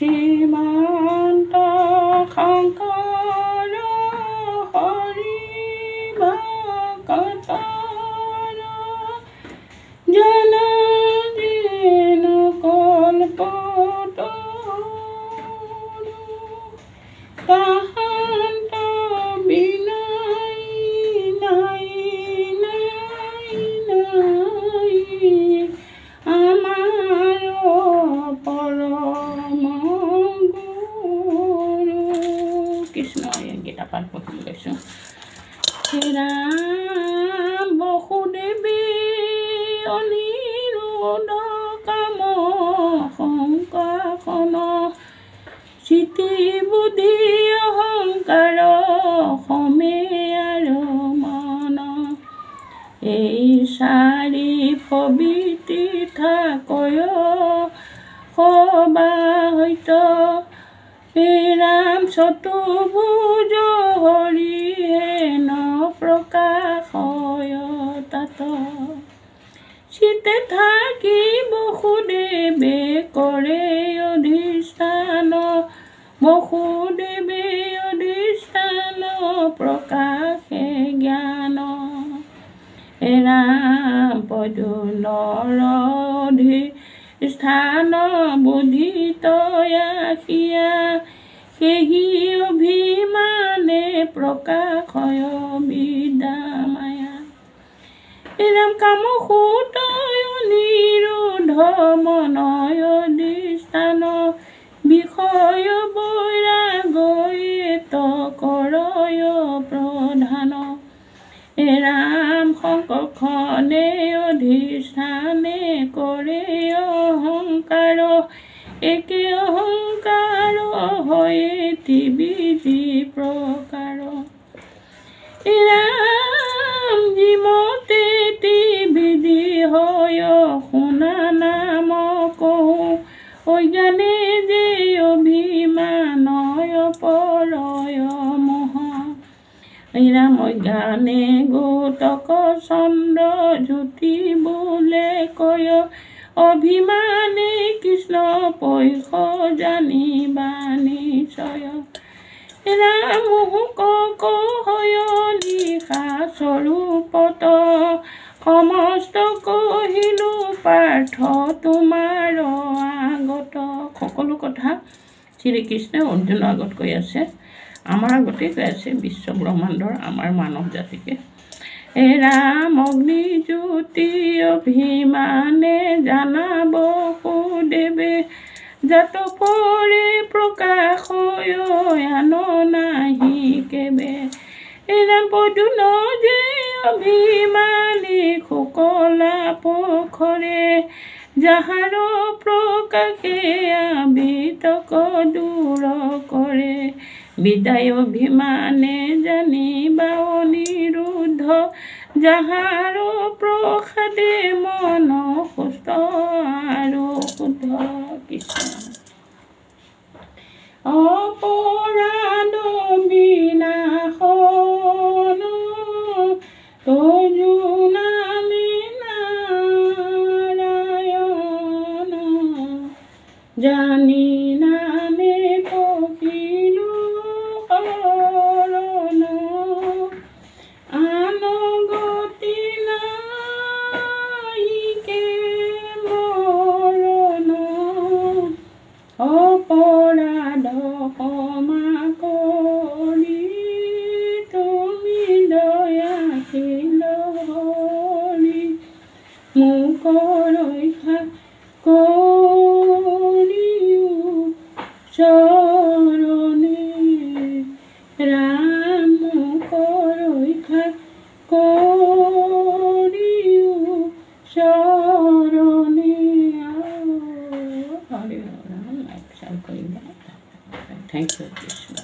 শ্ৰীমন্ত শংকৰ হৰি ভকতৰ জনজীন কল্পতৰু তাহান্ত বিনাই নাই নাই নাই আমাৰ পৰম গুৰু। কৃষ্ণ গীতা পাঠ পঢ়ি লৈছোঁ। শ্ৰীৰাম বসুদেৱে অনিৰুদ্ধ কাম শংকাসন চিতি বুদ্ধি অহংকাৰ সমে আৰু মন এই চাৰি পবিত্ৰি থাকয় সবাহিত ৰাম চতুৰ্ভুজ হৰি হেন প্ৰকাশয় তাত চিতে থাকি বসুদেৱে কৰে অধিষ্ঠান বসুদেৱে অধিষ্ঠান প্ৰকাশে জ্ঞান ৰাম পদু নৰ অধিষ্ঠান বুদ্ধিত আখিয়া সেহি অভিমানে প্ৰকাশয় বিদ্যা মায়া ৰাম কাম সুতয় নিৰোধ মনয় অধিষ্ঠান বিষয় বৈৰাগয়িত কৰয় প্ৰধান ৰাম শংকৰখনে অধিষ্ঠানে কৰে অহংকাৰ একে অহংকাৰ হয়ে ত্ৰিবিধি প্ৰকাৰ ৰাম যিমতে ত্ৰিবিধি হয় শুনা নাম কওঁ অজ্ঞানে যে অভিমানয় পৰয় মোহ ৰাম অজ্ঞানে গোটক চন্দ্ৰ জ্যোতি বোলে কয় অভিমানে কৃষ্ণ পৈষ জানিবা নিশ্চয় ৰাম কক হয় লিখা স্বৰূপত সমস্ত কহিলো পাৰ্থ তোমাৰ আগত সকলো কথা শ্ৰীকৃষ্ণই অৰ্জুনৰ আগত কৈ আছে, আমাৰ আগতে কৈ আছে বিশ্ব ব্ৰহ্মাণ্ডৰ আমাৰ মানৱ জাতিকে। ৰাম অগ্নি জ্যোতি অভিমানে জানাব সুদেৱে জাত পৰে প্ৰকাশ আন নাহি কেবে ৰাম পদুন যে অভিমানী শুকলা পখৰে যাহাৰ প্ৰকাশে বিতক দূৰ কৰে বিদায় অভিমানে জানিবা অনিৰুদ্ধ যাহাৰ প্ৰসাদে মন সুস্থ আৰু শুদ্ধ। কৃষ্ণ অপৰাধ বিনাশন তজু নামে নাৰায়ণ জানি নামে পখিলো শৰণ আন গতি নাইকে মৰণ অপৰাধ ক্ষমা কৰি তুমি দয়াশীল হৰি মোক ৰক্ষা কৰিও চৰণে ৰাম মোক ৰক্ষা কৰিও চৰণে হৰি ৰাম কৰিবা। Thank you, Krishna.